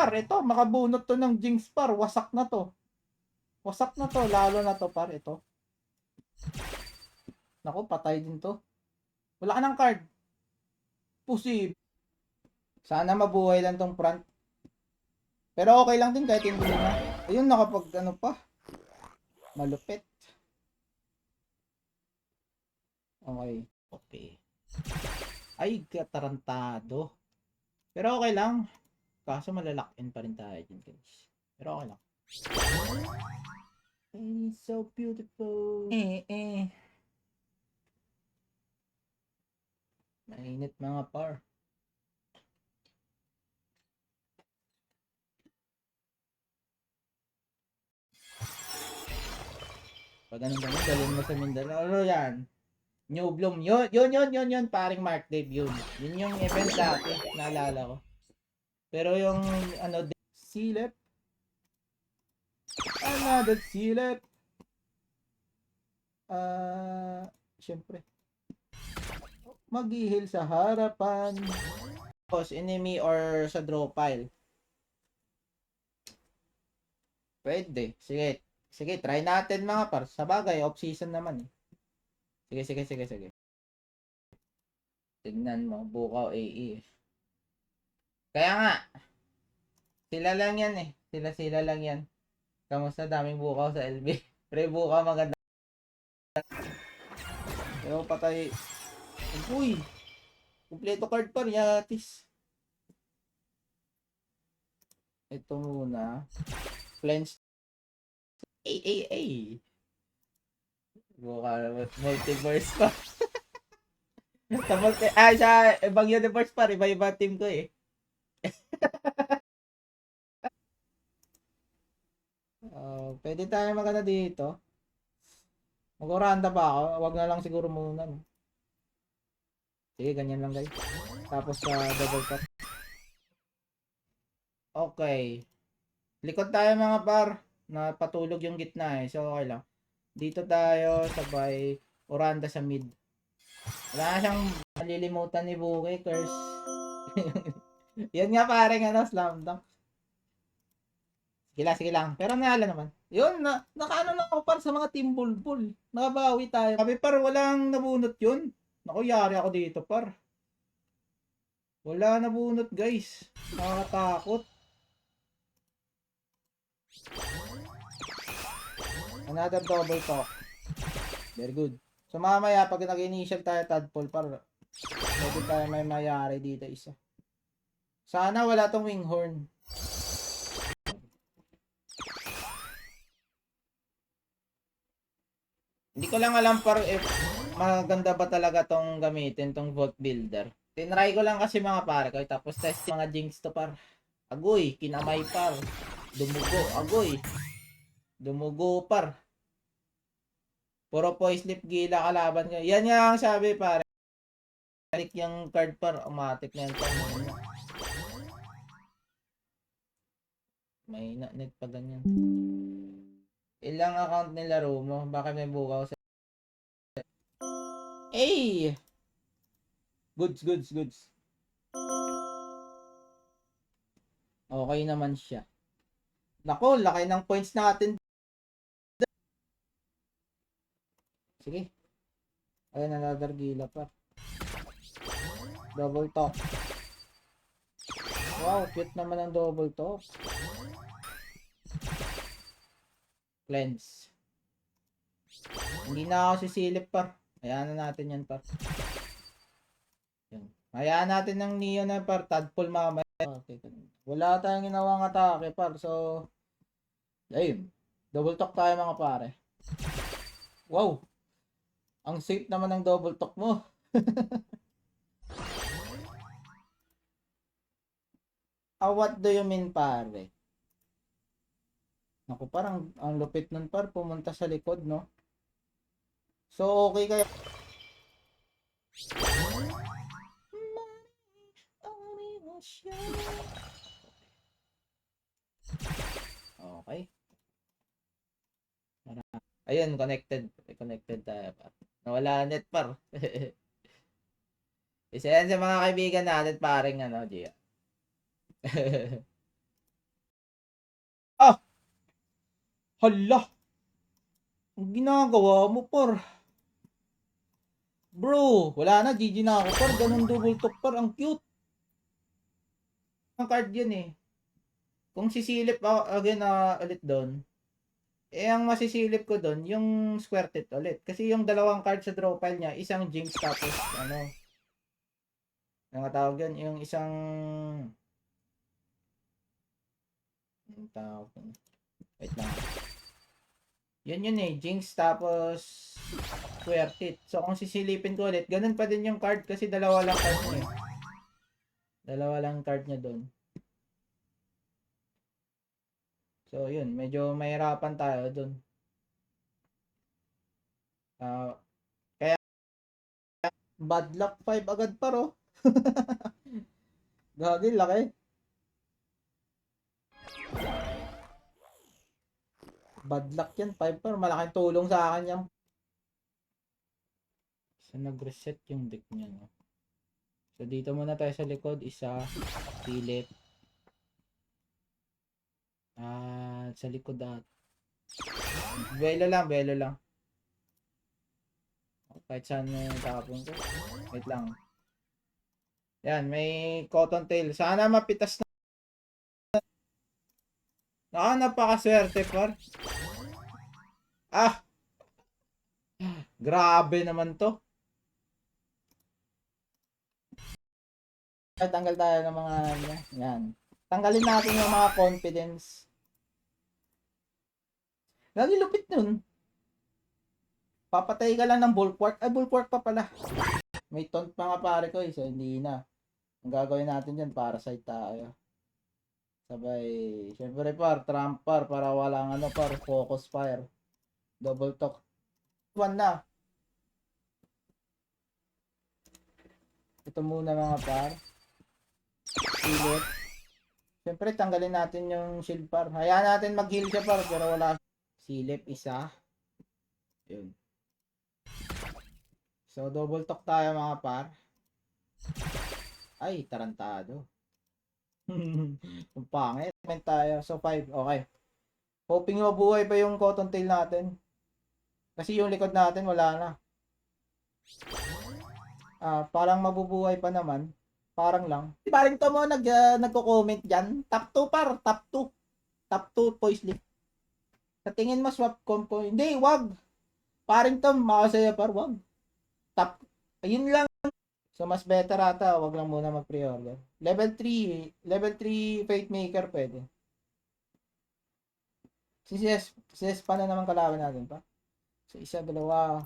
par, ito, makabunot to ng Jinx par. Wasak na to. Wasak na to, lalo na to par, ito. Naku, patay din to. Wala ka ng card. Posible. Sana mabuhay lang tong front. Pero okay lang din kahit hindi na. Ayun, nakapag ano pa. Malupit. Okay. Okay. Ay, katarantado. Pero okay lang. Kaso malalakin pa rin tayo dyan guys. Pero okay lang. It's so beautiful. Mainit mga par. Pag ganun ganun, galing mo sa Mindanao. Ano yan? New Bloom. Yun. Paring Mark Dave yun. Yun yung event dati. Naalala ko. Pero yung ano, silip. Another silip. Syempre. Mag-heal sa harapan. Boss, enemy or sa draw pile. Pwede. Sige. Sige, try natin mga par. Sa bagay, off-season naman eh. Sige. Tignan mo, Bukaw AE. Kaya nga, sila lang yan eh. Sila lang yan. Kamusta daming Bukaw sa LB? Pre, Bukaw maganda. Pero patay. Uy! Kompleto card par, yatis. Ito muna. Cleanse. Ay. Bukaw, multiverse pa. Sa ibang universe par, iba-iba team ko eh. Pwede tayo maganda dito. Mag-oranda ba ako? Wag na lang siguro muna. No? Sige, ganyan lang guys. Tapos sa double tap. Okay. Likod tayo mga par. Napatulog yung gitna eh. So okay lang. Dito tayo sabay oranda sa mid. Wala na siyang malilimutan ni Buki. Curse. Yan nga pareng ano, slam dunk. Sige lang. Pero naala naman. Yun, nakaano na ako par sa mga team bulbul. Nakabawi tayo. Sabi par, walang nabunot yun. Naku, yari ako dito par. Wala nabunot guys. Nakakatakot. Another double talk. Very good. So mamaya, pag nag-initial tayo tadpole par, pwede tayo may mayari dito isa. Sana wala tong winghorn. Hindi ko lang alam par if maganda ba talaga tong gamitin tong Vault Builder. Tinry ko lang kasi mga pare ko tapos test mga jinx to par. Agoy, kinamay par. Dumugo, agoy. Dumugo par. Puro poislip gila kalaban ko. Yan nga ang sabi pare. Balik yung card par, automatic na yan par. May net pa ganyan. Ilang account nilaro mo? Bakit may Bukaw sa... Ay! Goods. Okay naman siya. Nako, laki ng points natin. Sige. Ayun, another gila pa. Double top. Wow, cute naman ang double top. Cleanse. Hindi na ako sisilip par. Hayaan na natin yan par. Yan. Hayaan natin ng Neo na par. Tadpole mamaya. Okay. Wala tayong ginawang atake par. So, ayun. Double talk tayo mga pare. Wow. Ang safe naman ng double talk mo. What do you mean pare? Naku, parang ang lupit nun par. Pumunta sa likod, no? So, okay kaya. Okay. Ayun, connected tayo par. Nawala net par. Isa yan sa mga kaibigan natin paring ano, Gia. Hala! Ang ginagawa mo, par. Bro, wala na. GG na ako, par. Ganun double top, par. Ang cute. Ang card yun eh. Kung sisilip ako again ulit doon, eh ang masisilip ko doon, yung square tit ulit. Kasi yung dalawang card sa draw pile niya, isang jinx tapos ano, ang tawag yun, yung isang, ang tawag yun. Wait lang. Yun eh, jinx tapos square tit. So kung sisilipin ko ulit, ganun pa din yung card kasi dalawa lang card niya eh. Dalawa lang card niya doon. So yun, medyo mahirapan tayo doon. Kaya bad luck 5 agad paro. Gagi, laki. Bad luck yan, 5 par. Malaking tulong sa akin yan. So, nag-reset yung deck niya, no? So, dito muna tayo sa likod. Isa, silip. Sa likod at. Belo lang, belo lang. Kahit saan yung tapon ko. Wait lang. Yan, may cotton tail. Sana mapitas na. Napakaswerte, par. Ah! Grabe naman to. Tanggal tayo ng mga yan. Tanggalin natin yung mga confidence. Lagi lupit nun. Papatay ka lang ng bulwark. Ay, bulwark pa pala. May taunt pa nga pare ko eh. So, hindi na. Ang gagawin natin dyan, parasite tayo. Sabay, syempre par, trump par, para walang ano par, focus fire. Double talk. One na. Ito muna mga par. Silip. Siyempre, tanggalin natin yung shield par. Hayaan natin mag-heal siya par, pero wala. Silip, isa. Yun. So, double talk tayo mga par. Ay, tarantado. Ang pangit. Tayo. So, 5. Okay. Hoping mabuhay pa yung cotton tail natin. Kasi yung likod natin, wala na. Parang mabubuhay pa naman. Parang lang. Parang to mo nagko-comment diyan. Top 2 par, top 2. Top 2 voice list. Sa tingin mo swap compo? Hindi, wag. Parang to makasaya par, wag. Top. Ayun lang. So mas better ata, wag lang muna mag-pre-order. Level 3 Fate Maker pwede. Si CS pa na naman kalaban natin pa. So isa, dalawa.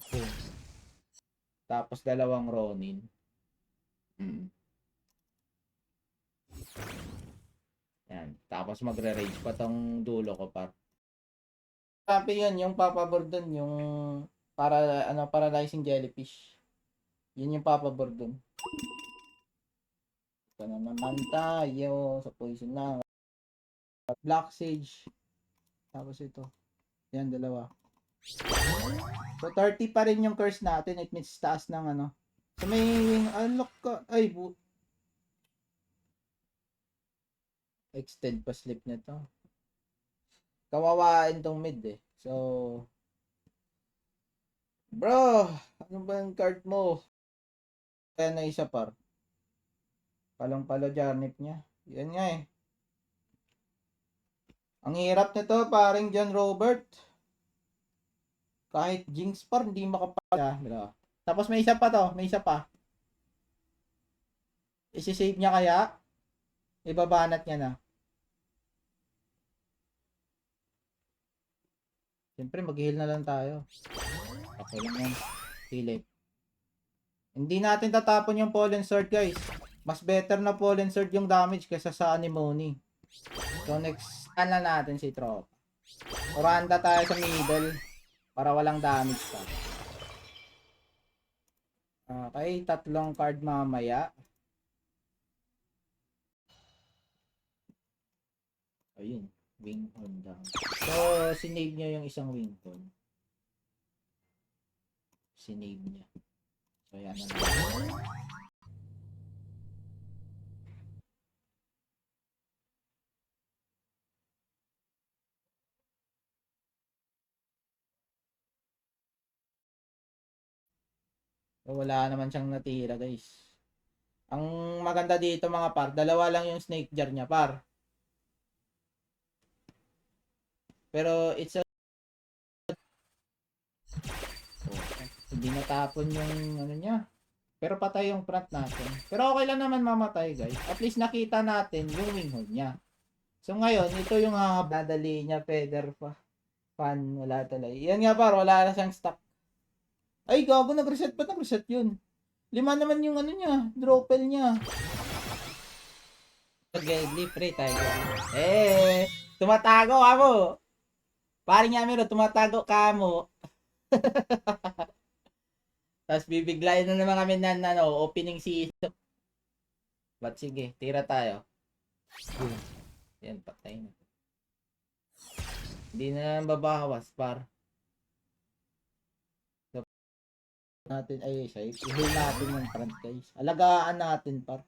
Tapos dalawang Ronin. Yan. Tapos magre-rage pa tong dulo ko pa. Sabi yun, yung papabor dun, yung para ano, paralyzing jellyfish. Yun yung papabor dun. Ito na naman tayo sa poison na. Black Sage. Tapos ito. Yan, dalawa. So 30 pa rin yung curse natin. It means taas ng ano. So may unlock ka. Ay, extend pa slip na to. Kawawain tong mid eh. So, bro, ano ba yung card mo? Kaya na isa par. Palong-palo Jarnip niya. Yan nga eh. Ang hirap nito, paring John Robert. Kahit Jinx par, hindi makapala. Tapos may isa pa to, may isa pa. Isi-save niya kaya? Ibabanat niya na. Siyempre, mag-heal na lang tayo. Okay lang yan. Silip. Hindi natin tatapon yung Fallen Sword, guys. Mas better na Fallen Sword yung damage kaysa sa Anemone. So, next, na natin si Trop. Oranda tayo sa middle para walang damage pa. Okay, tatlong card mamaya. Ayun, wing horn down. So, sinave niya yung isang wing horn. Sinave niya. So, yan na. Wala naman siyang natira, guys. Ang maganda dito mga par, dalawa lang yung snake jar niya, par. Pero it's a... Hindi natapon yung ano niya. Pero patay yung front natin. Pero okay lang naman mamatay, guys. At least nakita natin yung winghold niya. So ngayon, ito yung dadali niya, feather pa. Fan, wala talaga. Yan nga par, wala na siyang stock. Ay, gago, nag-reset pa, nag-reset yun. 5 naman yung ano niya, dropel niya. Deadly free tayo. Tumatago ka mo. Pare niya meron, tumatago ka mo. Tapos bibiglayin na naman kami ng opening season. But sige, tira tayo. Yan, patay na. Hindi na babawas, par. So, natin, ay, siya. I-heal natin yung front, guys. Alagaan natin, par.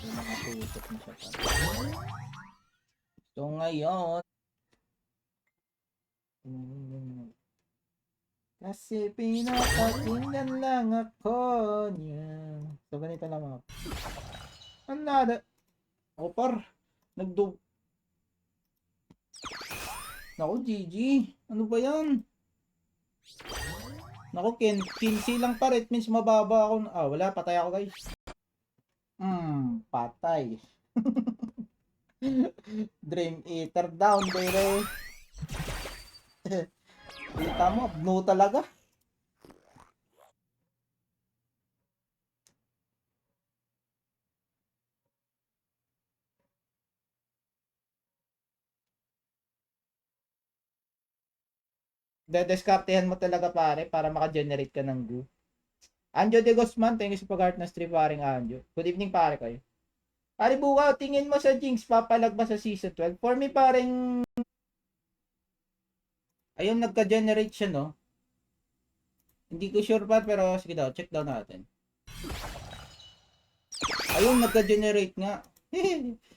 Nakatutok na siya, par. So, ngayon, kasi pinapakinggan lang ako niya. So, ganito lang mga. Another. Ako, par. Nagdug. Naku, GG. Ano ba yan? Naku, 15 lang pa. It means mababa ako. Ah, wala. Patay ako, guys. Patay. Dream Eater down, baby. Kita mo, no talaga. Dedeskartehan mo talaga pare para maka-generate ka ng goo. Anjo de Guzman, thank you sa pag-heart na stream paring Anjo. Good evening pare kayo. Pare bukaw, tingin mo sa Jinx, papalag ba sa season 12? For me pareng, ayun nagka-generate siya no. Hindi ko sure pa pero sige daw, check daw natin. Ayun nagka-generate nga.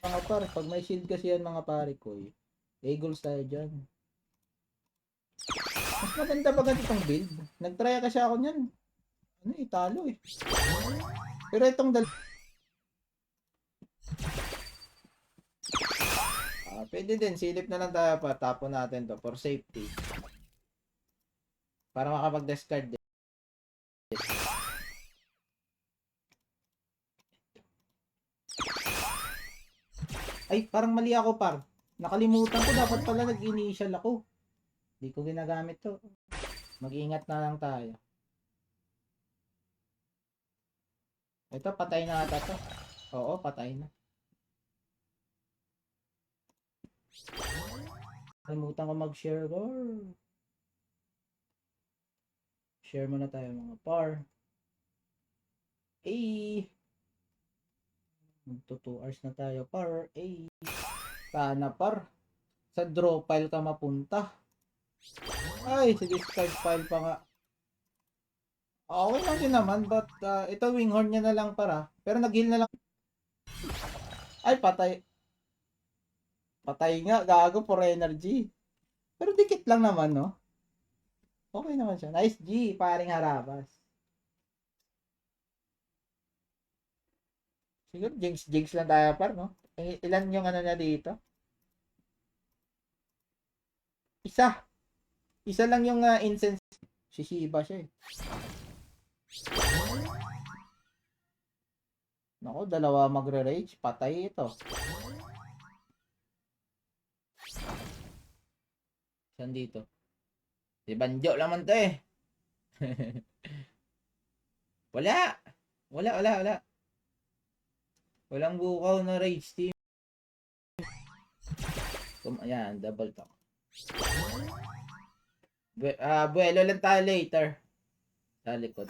Mga pare, pag may shield kasi yan mga pare ko eh. Eagles tayo dyan. Mas maganda ba ganitong build? Nagtry kasi ako niyan. Ano eh, talo eh. Pero itong pwede din, silip na lang tayo pa. Tapon natin to for safety. Para makapag-discard din. Ay, parang mali ako par. Nakalimutan ko, dapat pala nag-initial ako. Hindi ko ginagamit to. Mag-ingat na lang tayo. Ito, patay na ata to. Oo, patay na. Kalimutan ko mag-share. Share muna tayo mga par. Magto 2 hours na tayo par. Sana par. Sa draw file ka mapunta. Ay, sa discard file pa nga. Okay lang din naman, but ito winghorn niya na lang para. Pero nag-heal na lang. Ay, patay. Patay nga, gago for energy. Pero dikit lang naman, no? Okay naman siya. Nice G, paring harabas. Siguro, jinx lang tayo par, no? Ilan yung ano na dito? Isa. Isa lang yung incense. Shishiba siya eh. Nako, dalawa magre-rage. Patay ito. Saan dito? Si Banjo naman to eh. Wala. Wala. Walang bukaw na rage team. Ayan, double talk. Buelo lang tayo later. Sa likod.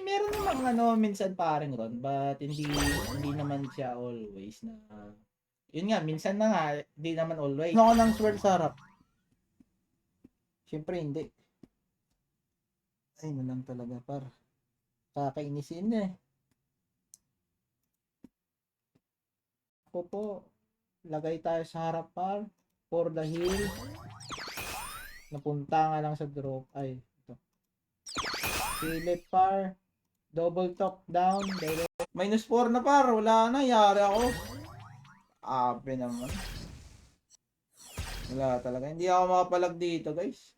Meron namang minsan paring ron, but hindi naman siya always na yun nga, minsan na nga, hindi naman always. Ako ng sword sa harap. Siyempre hindi. Ay, na lang talaga par. Kakainisin eh. Takbo po. Lagay tayo sa harap par. For the heal. Napunta nga lang sa drop. Ay, ito. Silip par. Double top down. Minus 4 na par. Wala na. Yari ako. Ape naman. Wala talaga. Hindi ako makapalag dito guys.